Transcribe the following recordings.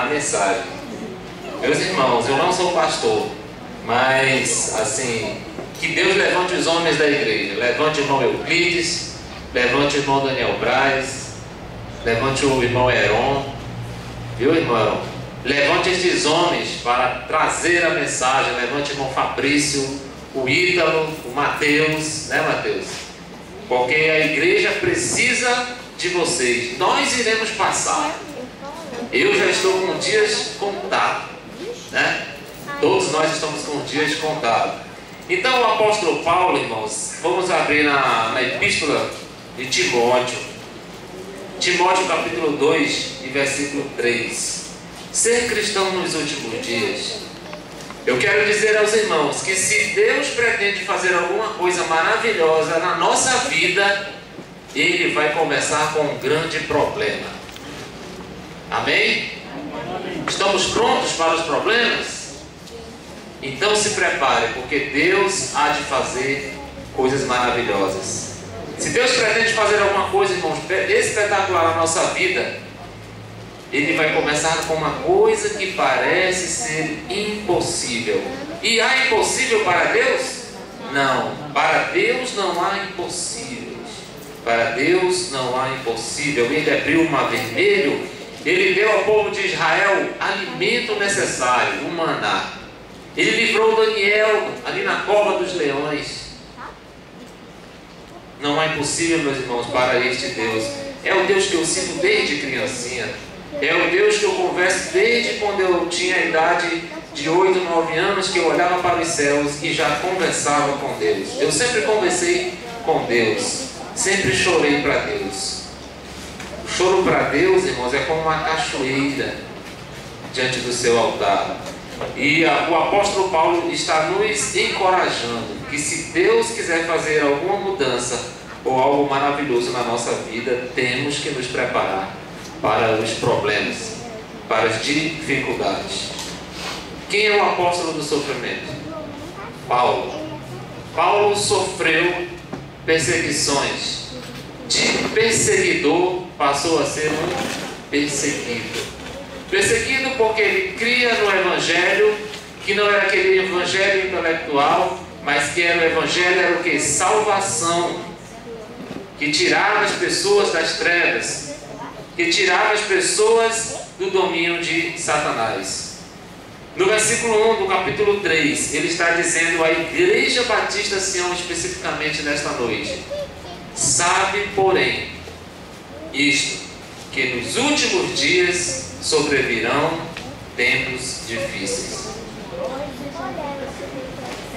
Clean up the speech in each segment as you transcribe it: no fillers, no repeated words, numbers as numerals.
a mensagem. Meus irmãos, eu não sou pastor, mas assim, que Deus levante os homens da igreja. Levante o irmão Euclides, levante o irmão Daniel Braz, levante o irmão Heron, viu, irmão Heron? Levante estes homens para trazer a mensagem. Levante o irmão Fabrício, o Ítalo, o Mateus, né, Mateus? Porque a igreja precisa de vocês. Nós iremos passar. Eu já estou com dias contados, né? Todos nós estamos com dias contados. Então o apóstolo Paulo, irmãos, vamos abrir na epístola de Timóteo. Timóteo capítulo 2 e versículo 3. Ser cristão nos últimos dias. Eu quero dizer aos irmãos que se Deus pretende fazer alguma coisa maravilhosa na nossa vida, Ele vai começar com um grande problema. Amém? Estamos prontos para os problemas? Então se prepare, porque Deus há de fazer coisas maravilhosas. Se Deus pretende fazer alguma coisa, irmãos, espetacular na nossa vida, Ele vai começar com uma coisa que parece ser impossível. E há impossível para Deus? Não. Para Deus não há impossíveis. Para Deus não há impossível. Ele abriu o mar vermelho. Ele deu ao povo de Israel alimento necessário, o maná. Ele livrou Daniel ali na cova dos leões. Não há impossível, meus irmãos, para este Deus. É o Deus que eu sirvo desde criancinha. É o Deus que eu converso desde quando eu tinha a idade de 8, 9 anos, que eu olhava para os céus e já conversava com Deus. Eu sempre conversei com Deus. Sempre chorei para Deus. O choro para Deus, irmãos, é como uma cachoeira diante do seu altar. E o apóstolo Paulo está nos encorajando que se Deus quiser fazer alguma mudança ou algo maravilhoso na nossa vida, temos que nos preparar para os problemas, para as dificuldades. Quem é o apóstolo do sofrimento? Paulo. Paulo sofreu perseguições. De perseguidor passou a ser um perseguido. Perseguido porque ele cria no evangelho, que não era aquele evangelho intelectual, mas que era o evangelho, era o que? Salvação, que tirava as pessoas das trevas, que tirava as pessoas do domínio de Satanás. No versículo 1 do capítulo 3, ele está dizendo à Igreja Batista Sião, especificamente nesta noite: sabe, porém, isto, que nos últimos dias sobrevirão tempos difíceis.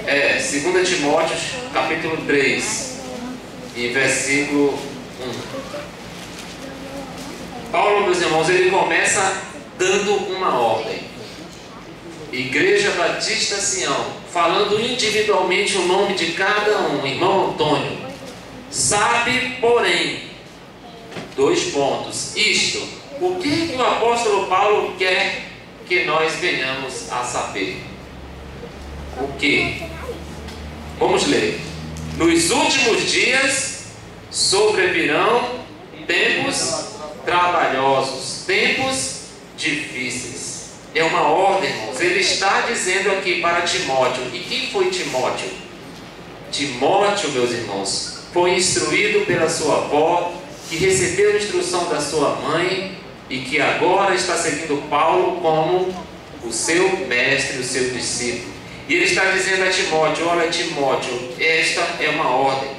2 Timóteo capítulo 3 e versículo 1. Paulo, meus irmãos, ele começa dando uma ordem. Igreja Batista Sião, falando individualmente o nome de cada um. Irmão Antônio, sabe, porém, 2 pontos, isto, o que o apóstolo Paulo quer que nós venhamos a saber? O que? Vamos ler. Nos últimos dias sobrevirão tempos trabalhosos, tempos difíceis. É uma ordem, irmãos. Ele está dizendo aqui para Timóteo. E quem foi Timóteo? Timóteo, meus irmãos, foi instruído pela sua avó, que recebeu a instrução da sua mãe e que agora está seguindo Paulo como o seu mestre, o seu discípulo. E ele está dizendo a Timóteo: olha, Timóteo, esta é uma ordem,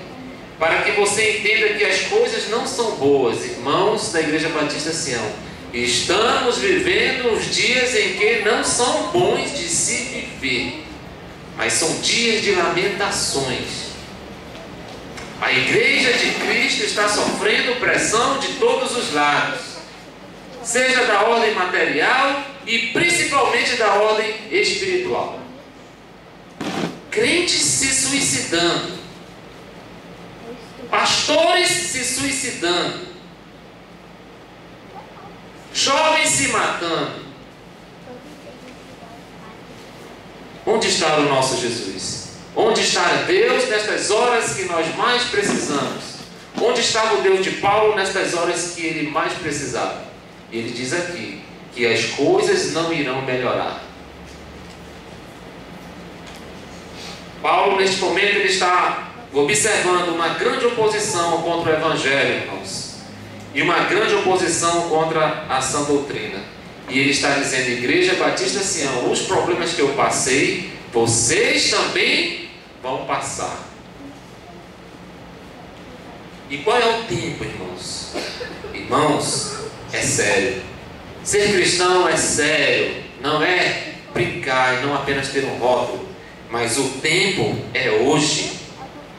para que você entenda que as coisas não são boas. Irmãos da Igreja Batista Sião, estamos vivendo uns dias em que não são bons de se viver, mas são dias de lamentações. A Igreja de Cristo está sofrendo pressão de todos os lados, seja da ordem material e principalmente da ordem espiritual. Crentes se suicidando, pastores se suicidando, jovens se matando. Onde está o nosso Jesus? Onde está Deus nestas horas que nós mais precisamos? Onde estava o Deus de Paulo nestas horas que ele mais precisava? Ele diz aqui que as coisas não irão melhorar. Paulo, neste momento, ele está observando uma grande oposição contra o Evangelho, irmãos, e uma grande oposição contra a sã doutrina. E ele está dizendo: Igreja Batista Sião, os problemas que eu passei, vocês também vão passar. E qual é o tempo, irmãos? Irmãos, é sério. Ser cristão é sério. Não é brincar e não apenas ter um rótulo. Mas o tempo é hoje.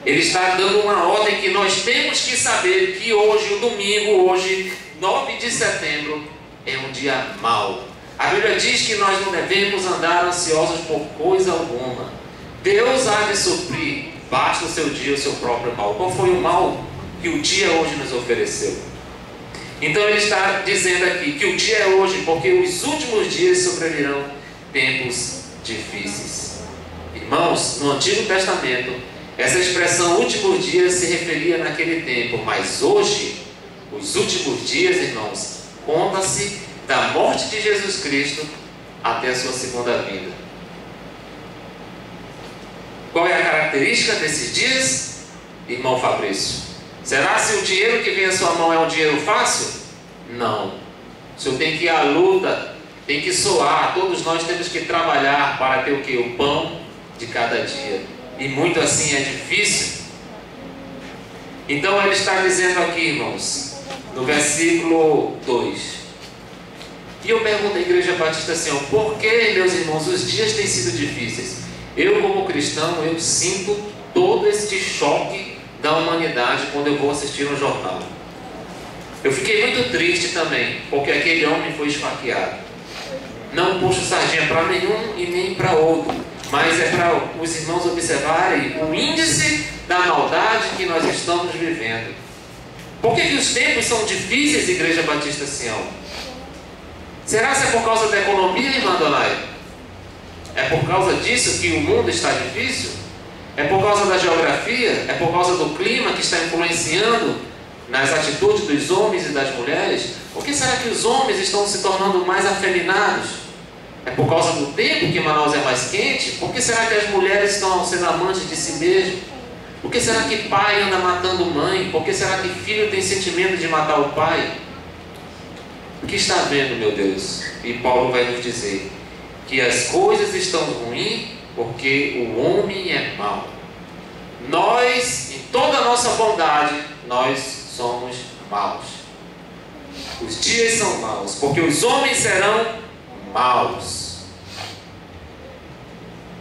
Ele está dando uma ordem que nós temos que saber que hoje, o domingo, hoje, 9 de setembro, é um dia mau. A Bíblia diz que nós não devemos andar ansiosos por coisa alguma. Deus há de suprir, basta o seu dia, o seu próprio mal. Qual foi o mal que o dia hoje nos ofereceu? Então ele está dizendo aqui que o dia é hoje, porque os últimos dias sobrevirão tempos difíceis. Irmãos, no Antigo Testamento, essa expressão últimos dias se referia naquele tempo, mas hoje, os últimos dias, irmãos, conta-se da morte de Jesus Cristo até a sua segunda vinda. Qual é a característica desses dias, irmão Fabrício? Será se o dinheiro que vem à sua mão é um dinheiro fácil? Não. O senhor tem que ir à luta, tem que suar. Todos nós temos que trabalhar para ter o quê? O pão de cada dia. E muito assim é difícil. Então ele está dizendo aqui, irmãos, no versículo 2. E eu pergunto à Igreja Batista Sião, por que, meus irmãos, os dias têm sido difíceis? Eu, como cristão, eu sinto todo este choque da humanidade quando eu vou assistir um jornal. Eu fiquei muito triste também, porque aquele homem foi esfaqueado. Não puxo sardinha para nenhum e nem para outro, mas é para os irmãos observarem o índice da maldade que nós estamos vivendo. Por que os tempos são difíceis, Igreja Batista Sião? Será que é por causa da economia, irmã Donai? É por causa disso que o mundo está difícil? É por causa da geografia? É por causa do clima que está influenciando nas atitudes dos homens e das mulheres? Por que será que os homens estão se tornando mais afeminados? É por causa do tempo que Manaus é mais quente? Por que será que as mulheres estão sendo amantes de si mesmas? Por que será que pai anda matando mãe? Por que será que filho tem sentimento de matar o pai? O que está vendo, meu Deus? E Paulo vai nos dizer que as coisas estão ruins porque o homem é mau. Nós, em toda a nossa bondade, nós somos maus. Os dias são maus, porque os homens serão maus.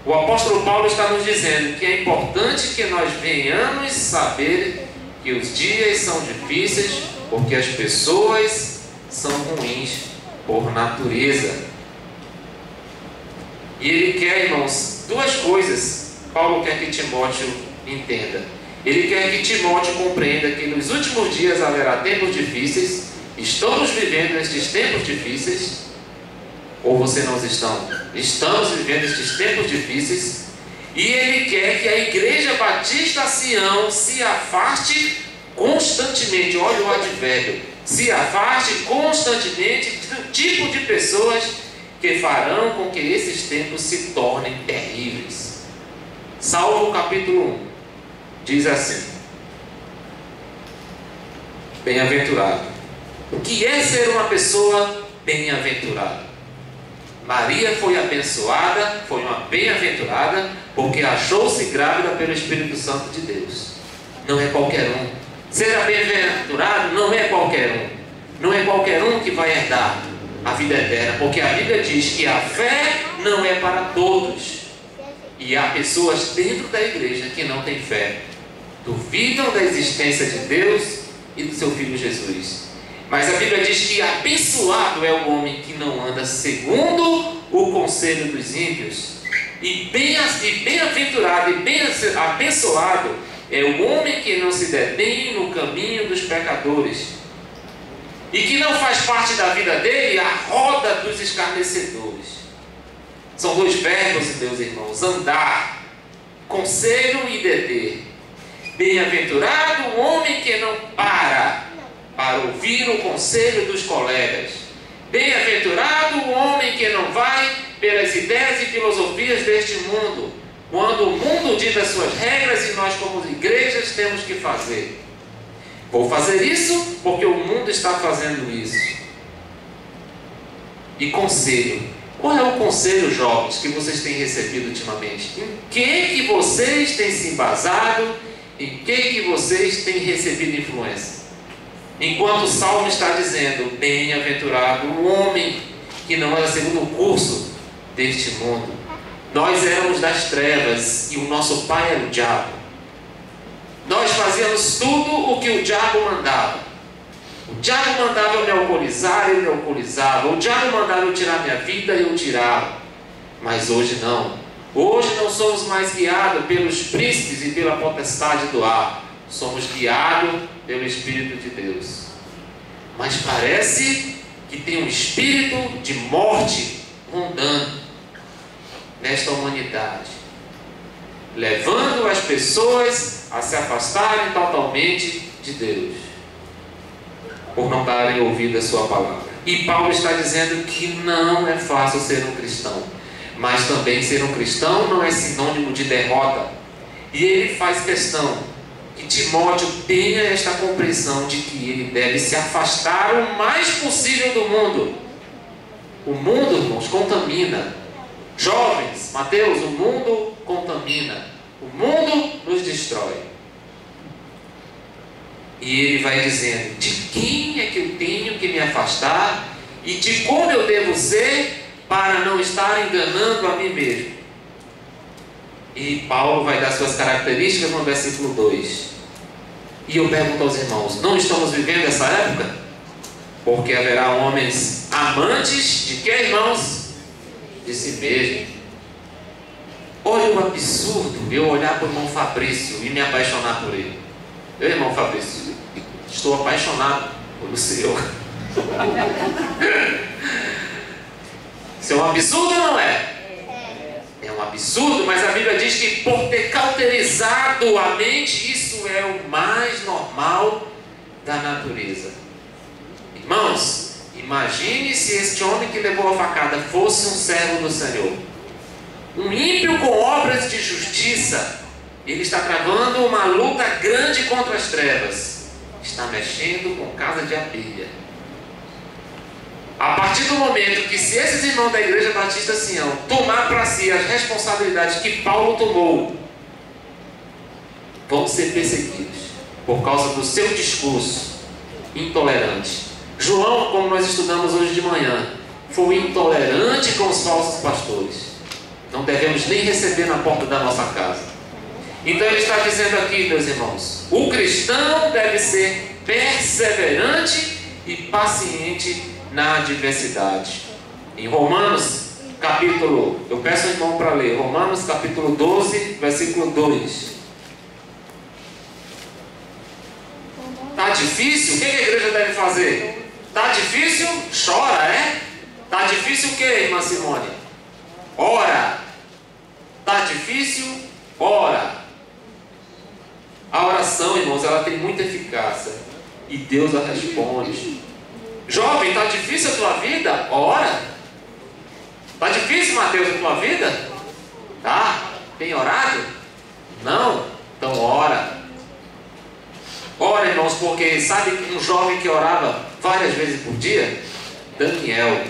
O apóstolo Paulo está nos dizendo que é importante que nós venhamos saber que os dias são difíceis porque as pessoas são ruins por natureza. E ele quer, irmãos, duas coisas. Paulo quer que Timóteo entenda. Ele quer que Timóteo compreenda que nos últimos dias haverá tempos difíceis. Estamos vivendo estes tempos difíceis. Ou você não estão? Estamos vivendo estes tempos difíceis. E ele quer que a Igreja Batista Sião se afaste constantemente. Olha o advérbio. Se afaste constantemente do tipo de pessoas que farão com que esses tempos se tornem terríveis. Salmo capítulo 1 diz assim: bem-aventurado. O que é ser uma pessoa bem-aventurada? Maria foi abençoada, foi uma bem-aventurada, porque achou-se grávida pelo Espírito Santo de Deus. Não é qualquer um. Ser bem-aventurado não é qualquer um. Não é qualquer um que vai herdar a vida eterna, porque a Bíblia diz que a fé não é para todos. E há pessoas dentro da igreja que não têm fé, duvidam da existência de Deus e do seu Filho Jesus. Mas a Bíblia diz que abençoado é o homem que não anda segundo o conselho dos ímpios, e bem-aventurado e bem-abençoado é o homem que não se detém no caminho dos pecadores, e que não faz parte da vida dele a roda dos escarnecedores. São dois verbos, meus irmãos: andar, conselho e deter. Bem-aventurado o homem que não para ouvir o conselho dos colegas. Bem-aventurado filosofias deste mundo, quando o mundo dita as suas regras e nós como igrejas temos que fazer. Vou fazer isso porque o mundo está fazendo isso. E conselho. Qual é o conselho, jovens, que vocês têm recebido ultimamente? Em que vocês têm se embasado? Em que vocês têm recebido influência? Enquanto o Salmo está dizendo: bem-aventurado o homem que não anda segundo o curso deste mundo. Nós éramos das trevas e o nosso pai era o diabo. Nós fazíamos tudo o que o diabo mandava. O diabo mandava eu me alcoolizar, eu me alcoolizava. O diabo mandava eu tirar minha vida, eu tirava. Mas hoje não. Hoje não somos mais guiados pelos príncipes e pela potestade do ar. Somos guiados pelo Espírito de Deus. Mas parece que tem um espírito de morte rondando nesta humanidade, levando as pessoas a se afastarem totalmente de Deus, por não darem ouvido à sua palavra. E Paulo está dizendo que não é fácil ser um cristão, mas também ser um cristão não é sinônimo de derrota. E ele faz questão que Timóteo tenha esta compreensão de que ele deve se afastar o mais possível do mundo. O mundo, irmãos, contamina. Jovens, Mateus, o mundo contamina. O mundo nos destrói. E ele vai dizendo de quem é que eu tenho que me afastar e de como eu devo ser para não estar enganando a mim mesmo. E Paulo vai dar suas características no versículo 2. E eu pergunto aos irmãos: não estamos vivendo essa época? Porque haverá homens amantes de que, irmãos? De si mesmo. Olha o absurdo eu olhar para o irmão Fabrício e me apaixonar por ele. Meu irmão Fabrício, estou apaixonado pelo Senhor. Isso é um absurdo ou não é? É um absurdo, mas a Bíblia diz que por ter cauterizado a mente, isso é o mais normal da natureza. Irmãos, imagine se este homem que levou a facada fosse um servo do Senhor, um ímpio com obras de justiça. Ele está travando uma luta grande contra as trevas, está mexendo com casa de abelha. A partir do momento que, se esses irmãos da Igreja Batista Sião tomar para si as responsabilidades que Paulo tomou, vão ser perseguidos por causa do seu discurso intolerante. João, como nós estudamos hoje de manhã, foi intolerante com os falsos pastores. Não devemos nem receber na porta da nossa casa. Então ele está dizendo aqui, meus irmãos, o cristão deve ser perseverante e paciente na adversidade. Em Romanos capítulo, eu peço ao irmão para ler, Romanos capítulo 12, versículo 2. Está difícil? O que a igreja deve fazer? Está difícil? Chora, é? Está difícil o que, irmã Simone? Ora. Está difícil? Ora. A oração, irmãos, ela tem muita eficácia e Deus a responde. Jovem, está difícil a tua vida? Ora. Está difícil, Mateus, a tua vida? Tá? Tem orado? Não? Então ora. Ora, irmãos, porque sabe um jovem que orava várias vezes por dia? Daniel.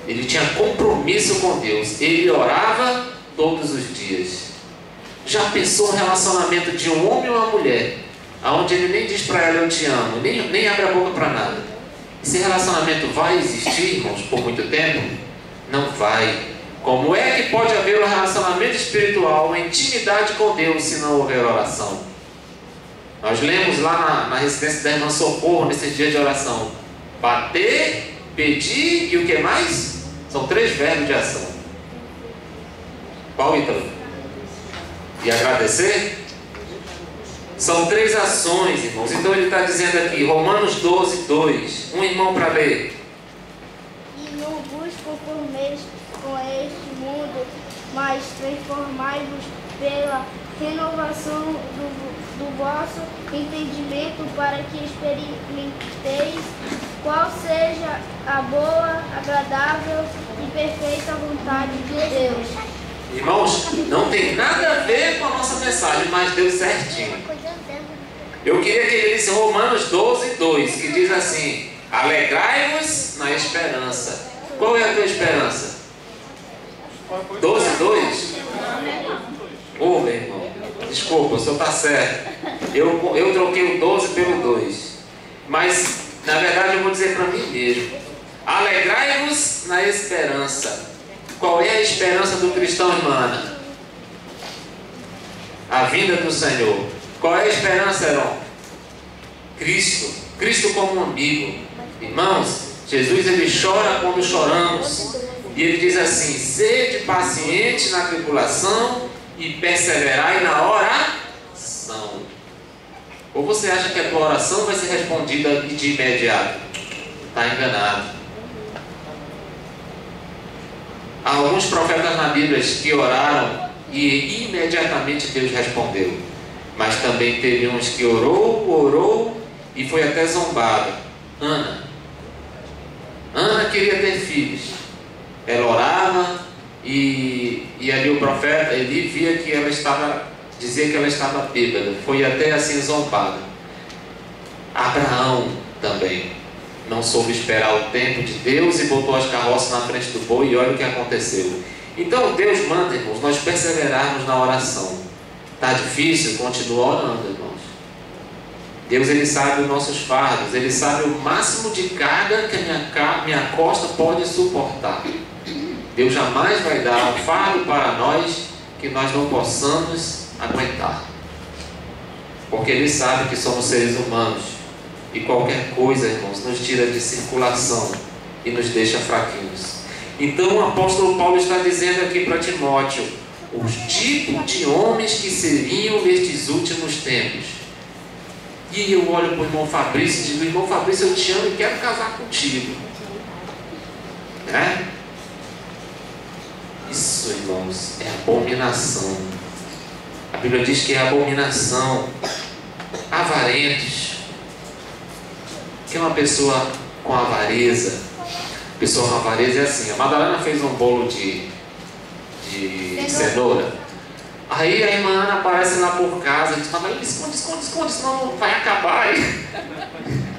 Ele tinha compromisso com Deus. Ele orava todos os dias. Já pensou um relacionamento de um homem ou uma mulher, onde ele nem diz para ela eu te amo, nem abre a boca para nada? Esse relacionamento vai existir, irmãos, por muito tempo? Não vai. Como é que pode haver um relacionamento espiritual, uma intimidade com Deus, se não houver oração? Nós lemos lá na residência da irmã Socorro, nesses dias de oração: bater, pedir e o que mais? São 3 verbos de ação. Qual, Ítalo? E agradecer? São 3 ações, irmãos. Então ele está dizendo aqui, Romanos 12, 2. Um irmão para ler. E não buscam por meios com este mundo, mas transformai-vos pela renovação do vosso entendimento, para que experimenteis qual seja a boa, agradável e perfeita vontade de Deus. Irmãos, não tem nada a ver com a nossa mensagem, mas deu certinho. Eu queria que ele lesse Romanos 12:2, que diz assim: alegrai-vos na esperança. Qual é a tua esperança? 12:2? Ô, meu irmão, desculpa, o senhor está certo. Eu troquei o 12 pelo 2. Mas, na verdade, eu vou dizer para mim mesmo: alegrai-vos na esperança. Qual é a esperança do cristão, irmã? A vinda do Senhor. Qual é a esperança, Heron? Cristo. Cristo como um amigo. Irmãos, Jesus ele chora quando choramos. E ele diz assim: sede paciente na tribulação e perseverai na oração. Ou você acha que a tua oração vai ser respondida de imediato? Está enganado. Há alguns profetas na Bíblia que oraram e imediatamente Deus respondeu. Mas também teve uns que orou e foi até zombado. Ana queria ter filhos. Ela orava e ali o profeta ele via que ela estava, dizia que ela estava bêbada. Foi até assim zombada. Abraão também não soube esperar o tempo de Deus e botou as carroças na frente do boi e olha o que aconteceu. Então Deus manda, irmãos, nós perseverarmos na oração. Está difícil? Continua orando, irmãos. Deus ele sabe os nossos fardos, ele sabe o máximo de carga que a minha costa pode suportar. Deus jamais vai dar um fardo para nós que nós não possamos aguentar. Porque ele sabe que somos seres humanos. E qualquer coisa, irmãos, nos tira de circulação e nos deixa fraquinhos. Então o apóstolo Paulo está dizendo aqui para Timóteo os tipos de homens que seriam nestes últimos tempos. E eu olho para o irmão Fabrício e digo: irmão Fabrício, eu te amo e quero casar contigo. Né? Isso, irmãos, é abominação. A Bíblia diz que é abominação. Avarentos. Que é uma pessoa com avareza. Pessoa com avareza é assim: a Madalena fez um bolo de cenoura. Aí a irmã Ana aparece lá por casa e diz: Madalena, esconde, senão vai acabar.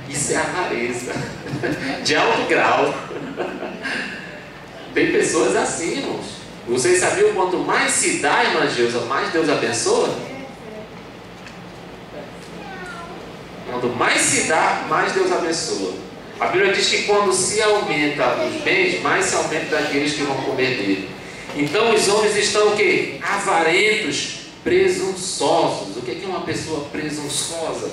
Isso é avareza de alto grau. Tem pessoas assim, irmãos. Vocês sabiam quanto mais se dá, irmã Geusa, mais Deus abençoa? Quanto mais se dá, mais Deus abençoa. A Bíblia diz que quando se aumenta os bens, mais se aumenta daqueles que vão comer dele. Então os homens estão o quê? Avarentos, presunçosos. O que é uma pessoa presunçosa?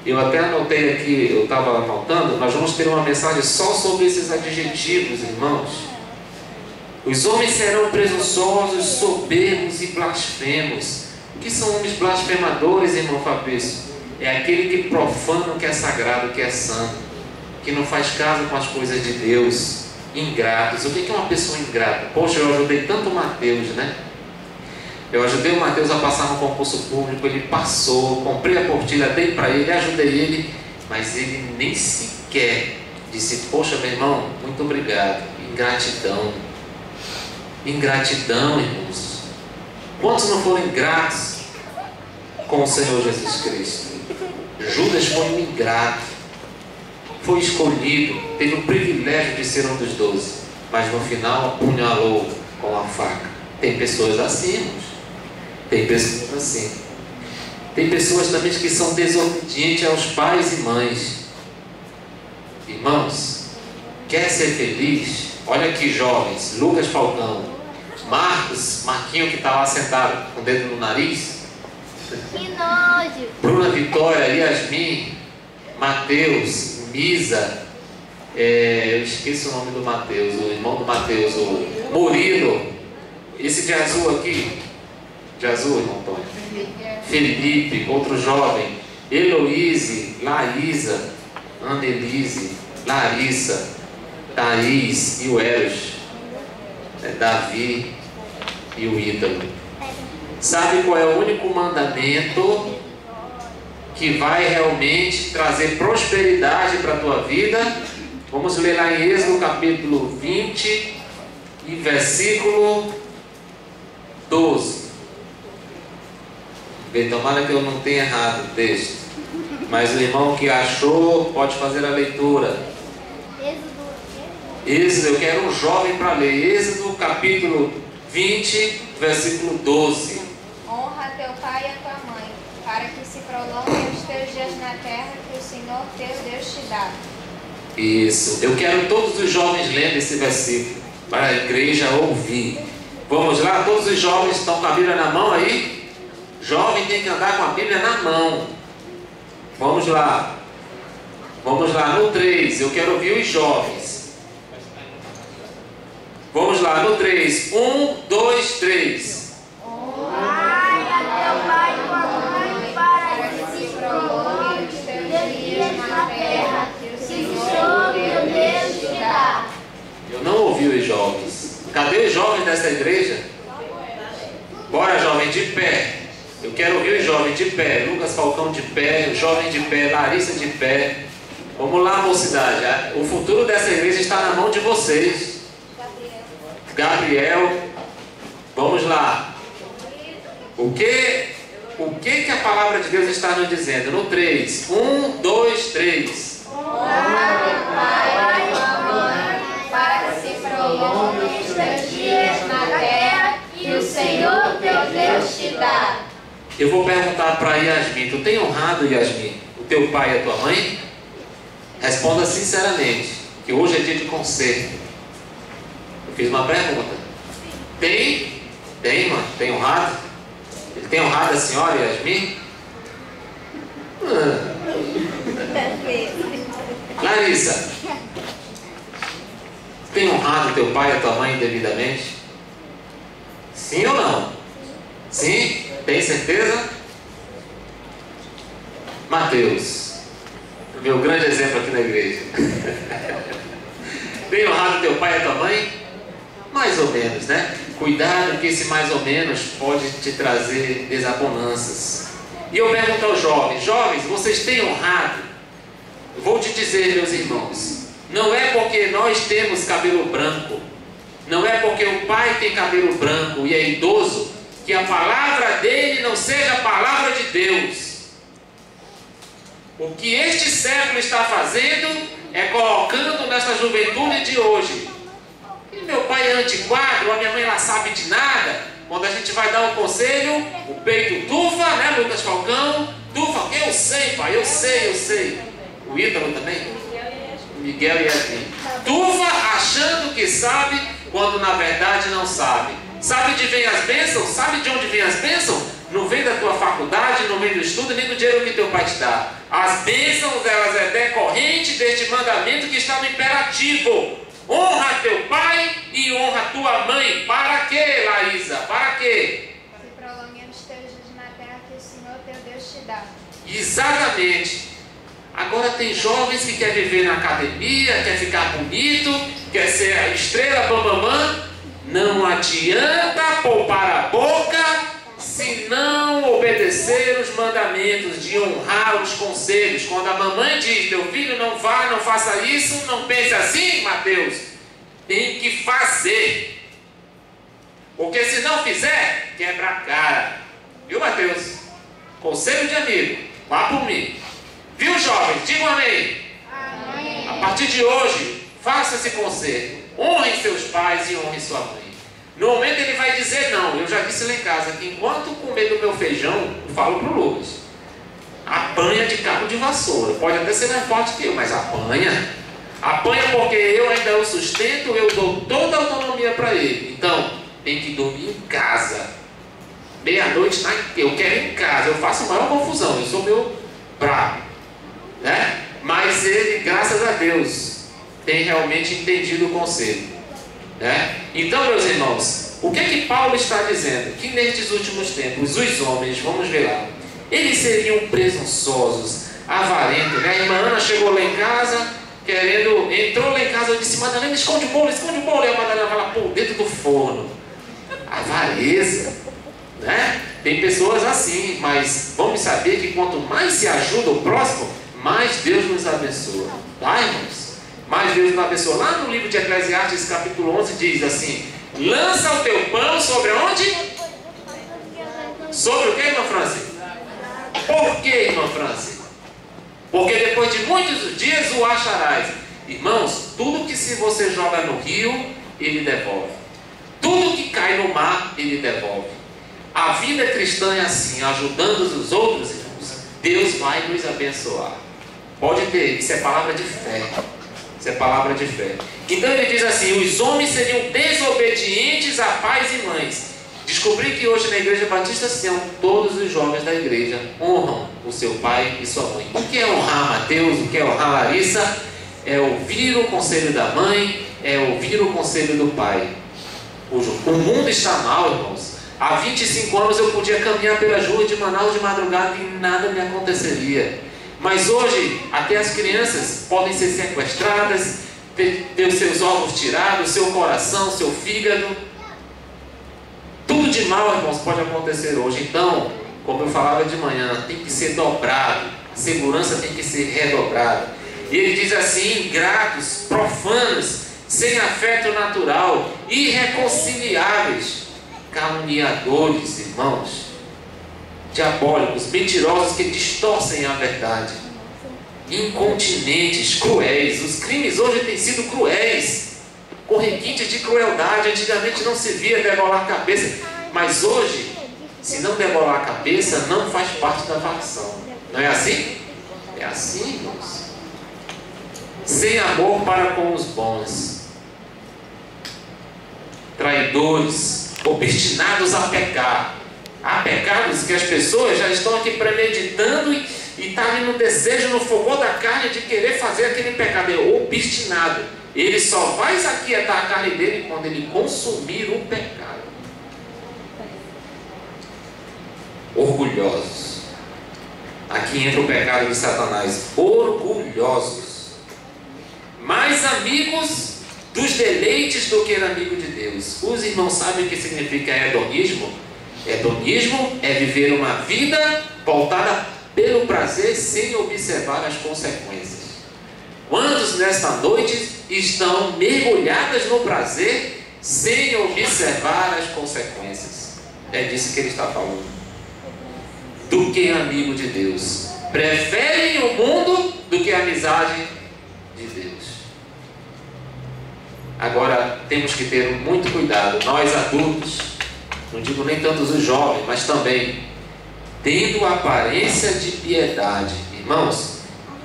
Eu até anotei aqui, eu estava anotando, nós vamos ter uma mensagem só sobre esses adjetivos, irmãos. Os homens serão presunçosos, soberbos e blasfemos. O que são homens blasfemadores, irmão Fabrício? É aquele que profana o que é sagrado, o que é santo, que não faz caso com as coisas de Deus. Ingratos. O que é uma pessoa ingrata? Poxa, eu ajudei tanto o Mateus, né? Eu ajudei o Mateus a passar no concurso público, ele passou, comprei a apostila, dei para ele, ajudei ele, mas ele nem sequer disse: poxa, meu irmão, muito obrigado. Ingratidão. Ingratidão, irmãos. Quantos não foram ingratos com o Senhor Jesus Cristo? Judas foi um ingrato, foi escolhido, teve o privilégio de ser um dos 12, mas no final apunhalou com a faca. Tem pessoas assim, irmãos. Tem pessoas assim. Tem pessoas também que são desobedientes aos pais e mães. Irmãos, quer ser feliz? Olha aqui, jovens: Lucas Falcão, Marquinho que está lá sentado com o dedo no nariz, que nojo. Bruna Vitória, Yasmin, Mateus, Misa, eu esqueci o nome do Mateus, o irmão do Mateus, o Murilo, esse de azul aqui, de azul, irmão Antônio, Felipe, outro jovem, Heloíse, Laísa, Annelise, Larissa, Thaís e o Eros, Davi e o Ítalo. Sabe qual é o único mandamento que vai realmente trazer prosperidade para a tua vida? Vamos ler lá em Êxodo capítulo 20 e versículo 12. Bem, tomara que eu não tenha errado o texto, mas o irmão que achou pode fazer a leitura. Êxodo, eu quero um jovem para ler. Êxodo capítulo 20, versículo 12. Honra teu pai e a tua mãe, para que se prolonguem os teus dias na terra que o Senhor teu Deus te dá. Isso, eu quero todos os jovens lendo esse versículo para a igreja ouvir. Vamos lá, todos os jovens estão com a Bíblia na mão aí? Jovem tem que andar com a Bíblia na mão. Vamos lá. Vamos lá, no 3, eu quero ouvir os jovens. Vamos lá, no 3. 1, 2, 3. Honrai a teu pai e tua mãe, para que se prolongue os teus dias na terra que o Senhor teu Deus te dá. Eu não ouvi os jovens. Cadê os jovens dessa igreja? Bora, jovem, de pé. Eu quero ouvir os jovens de pé. Lucas Falcão de pé, jovem de pé, Larissa de pé. Vamos lá, mocidade. O futuro dessa igreja está na mão de vocês. Gabriel. Vamos lá. O que a palavra de Deus está nos dizendo? No 3. 1, 2, 3. Honra teu pai e tua mãe, para que se prolonguem os teus dias na terra que o Senhor teu Deus te dá. Eu vou perguntar para Yasmin. Tu tem honrado, Yasmin, o teu pai e a tua mãe? Responda sinceramente, que hoje é dia de conserto. Eu fiz uma pergunta. Tem? Tem, mano? Tem honrado? Ele tem honrado a senhora, Yasmin? Larissa, tem honrado teu pai e a tua mãe devidamente? Sim ou não? Sim? Tem certeza? Mateus, meu grande exemplo aqui na igreja. Tem honrado teu pai e a tua mãe? Mais ou menos, né? Cuidado que esse mais ou menos pode te trazer desaponanças. E eu pergunto aos jovens: jovens, vocês têm honrado? Eu vou te dizer, meus irmãos, não é porque nós temos cabelo branco, não é porque o pai tem cabelo branco e é idoso, que a palavra dele não seja a palavra de Deus. O que este século está fazendo é colocando nessa juventude de hoje. E meu pai é antiquado, a minha mãe lá sabe de nada. Quando a gente vai dar um conselho, o peito tufa, né, Lucas Falcão? Tufa, eu sei, pai, eu sei. O Ítalo também? Miguel e Yasmin. Tufa achando que sabe, quando na verdade não sabe. Sabe de onde vem as bênçãos? Sabe de onde vem as bênçãos? Não vem da tua faculdade, não vem do estudo, nem do dinheiro que teu pai te dá. As bênçãos, elas é decorrente deste mandamento que está no imperativo. Honra teu pai e honra tua mãe. Para quê, Laísa? Para quê? Se prolonguem os teus dias na terra que o Senhor teu Deus te dá. Exatamente. Agora tem jovens que querem viver na academia, quer ficar bonito, quer ser a estrela bambamã. Não adianta poupar a boca se não obedecer os mandamentos de honrar os conselhos. Quando a mamãe diz: teu filho não vá, não faça isso, não pense assim, Mateus. Tem que fazer. Porque se não fizer, quebra a cara. Viu, Mateus? Conselho de amigo, vá por mim. Viu, jovens? Digam amém. Amém. A partir de hoje, faça esse conselho. Honrem seus pais e honrem sua mãe. No momento ele vai dizer não. Eu já disse lá em casa que enquanto comer do meu feijão, eu falo pro Lucas: apanha de cabo de vassoura. Pode até ser mais forte que eu, mas apanha. Apanha porque eu ainda o sustento, eu dou toda a autonomia para ele. Então, tem que dormir em casa. Meia-noite, eu quero ir em casa. Eu faço a maior confusão, eu sou meu bravo, né? Mas ele, graças a Deus, tem realmente entendido o conselho, né? Então, meus irmãos, o que é que Paulo está dizendo? Que nestes últimos tempos, os homens, vamos ver lá, eles seriam presunçosos, avarentos, né? A irmã Ana chegou lá em casa, entrou lá em casa, eu disse: Madalena, esconde o bolo. E a Madalena vai lá, pô, dentro do forno. Avareza, né? Tem pessoas assim, mas vamos saber que quanto mais se ajuda o próximo, mais Deus nos abençoa, tá, irmãos? Mas Deus não abençoa. Lá no livro de Eclesiastes, capítulo 11, diz assim: lança o teu pão sobre onde? Sobre o que, irmã Franci? Por que, irmã Franci? Porque depois de muitos dias o acharás. Irmãos, tudo que se você joga no rio, ele devolve. Tudo que cai no mar, ele devolve. A vida cristã é assim, ajudando os outros, irmãos. Deus vai nos abençoar. Pode ter, isso é palavra de fé. Isso é palavra de fé. Então ele diz assim: os homens seriam desobedientes a pais e mães. Descobri que hoje na Igreja Batista Sião, todos os jovens da igreja honram o seu pai e sua mãe. O que é honrar Mateus? O que é honrar Larissa? É ouvir o conselho da mãe, é ouvir o conselho do pai. O mundo está mal, irmãos. Há 25 anos eu podia caminhar pelas ruas de Manaus de madrugada e nada me aconteceria. Mas hoje, até as crianças podem ser sequestradas, ter os seus órgãos tirados, seu coração, seu fígado. Tudo de mal, irmãos, pode acontecer hoje. Então, como eu falava de manhã, tem que ser dobrado. A segurança tem que ser redobrada. E ele diz assim: ingratos, profanos, sem afeto natural, irreconciliáveis, caluniadores, irmãos, diabólicos, mentirosos que distorcem a verdade, incontinentes, cruéis. Os crimes hoje têm sido cruéis, com requintes de crueldade. Antigamente não se via debolar a cabeça, mas hoje, se não debolar a cabeça, não faz parte da facção. Não é assim? É assim, irmãos. Sem amor para com os bons, traidores, obstinados a pecar. Há pecados que as pessoas já estão aqui premeditando e está ali no desejo, no fogo da carne de querer fazer aquele pecado. É obstinado. Ele só vai aquietar a carne dele quando ele consumir o pecado. Orgulhosos. Aqui entra o pecado de Satanás. Orgulhosos. Mais amigos dos deleites do que amigo de Deus. Os irmãos sabem o que significa hedonismo? Hedonismo é viver uma vida voltada pelo prazer sem observar as consequências. Quantos nesta noite estão mergulhadas no prazer sem observar as consequências? É disso que ele está falando. Do que amigo de Deus. Preferem o mundo do que a amizade de Deus. Agora temos que ter muito cuidado, nós adultos, não digo nem tantos os jovens, mas também tendo aparência de piedade. Irmãos,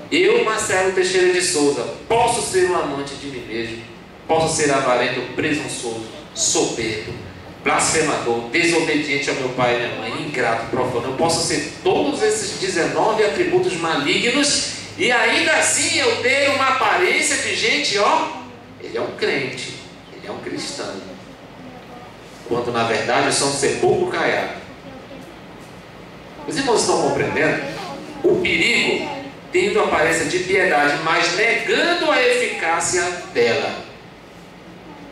eu, Marcelo Teixeira de Souza, posso ser um amante de mim mesmo, posso ser avarento, presunçoso, soberbo, blasfemador, desobediente ao meu pai e minha mãe, ingrato, profano. Eu posso ser todos esses 19 atributos malignos e ainda assim eu ter uma aparência de gente, ele é um crente, ele é um cristão, quando na verdade eu sou um sepulcro caiado. Os irmãos estão compreendendo? O perigo, tendo aparência de piedade, mas negando a eficácia dela.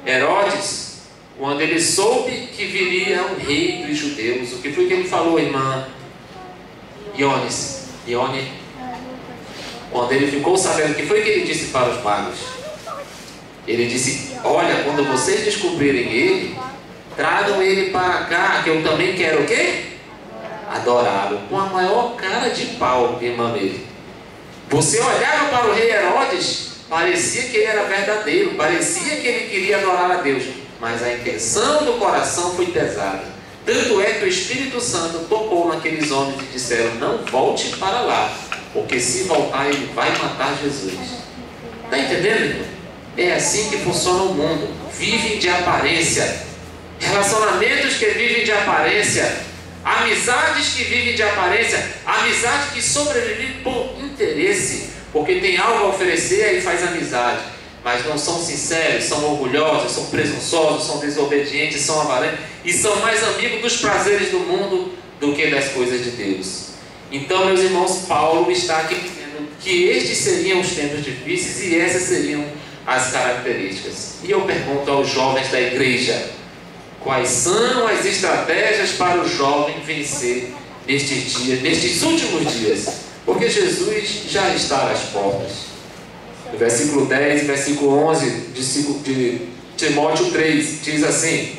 Herodes, quando ele soube que viria um rei dos judeus, o que foi que ele falou, irmã Ione? Quando ele ficou sabendo, o que foi que ele disse para os magos? Ele disse: olha, quando vocês descobrirem ele, tragam ele para cá, que eu também quero o quê? Adorá-lo. Com a maior cara de pau, irmã dele. Você olhava para o rei Herodes, parecia que ele era verdadeiro, parecia que ele queria adorar a Deus, mas a intenção do coração foi pesada. Tanto é que o Espírito Santo tocou naqueles homens e disseram: não volte para lá, porque se voltar ele vai matar Jesus. Está entendendo, irmão? É assim que funciona o mundo. Vivem de aparência. Relacionamentos que vivem de aparência. Amizades que vivem de aparência. Amizade que sobrevive por interesse, porque tem algo a oferecer, aí faz amizade. Mas não são sinceros, são orgulhosos, são presunçosos, são desobedientes, são avarentos e são mais amigos dos prazeres do mundo do que das coisas de Deus. Então, meus irmãos, Paulo está aqui dizendo que estes seriam os tempos difíceis e essas seriam as características. E eu pergunto aos jovens da igreja: quais são as estratégias para o jovem vencer nestes dias, nestes últimos dias? Porque Jesus já está às portas. no versículo 10 e versículo 11 de Timóteo 3, diz assim.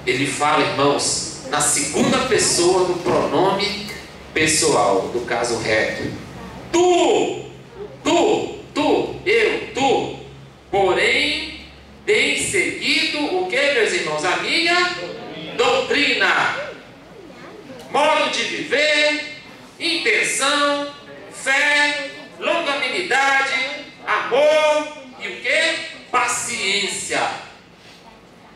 Ele fala, irmãos, na segunda pessoa do pronome pessoal, do caso reto. Tu, porém, tens seguido o que, meus irmãos? A minha doutrina, modo de viver, intenção, fé, longanimidade, amor e o que? Paciência.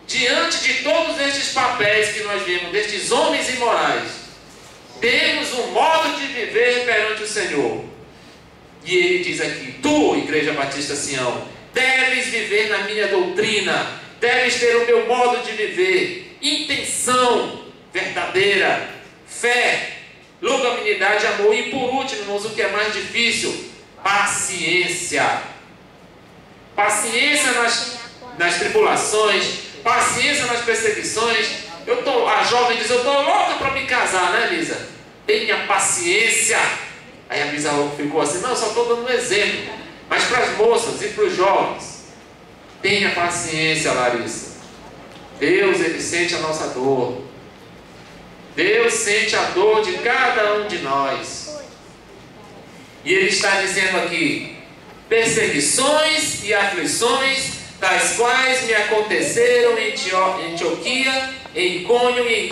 Diante de todos estes papéis que nós vemos, destes homens imorais, temos um modo de viver perante o Senhor. E ele diz aqui, tu, Igreja Batista Sião, deves viver na minha doutrina, deves ter o meu modo de viver, intenção verdadeira, fé, longanimidade, amor. E por último, irmãos, o que é mais difícil? Paciência. Paciência nas tribulações, paciência nas perseguições. A jovem diz, eu estou louca para me casar, né, Lisa? Tenha paciência. Aí a Lisa ficou assim, não, só estou dando um exemplo. Mas para as moças e para os jovens, tenha paciência, Larissa. Deus, Ele sente a nossa dor. Deus sente a dor de cada um de nós. E Ele está dizendo aqui, perseguições e aflições, tais quais me aconteceram em Antioquia, em Icônio e em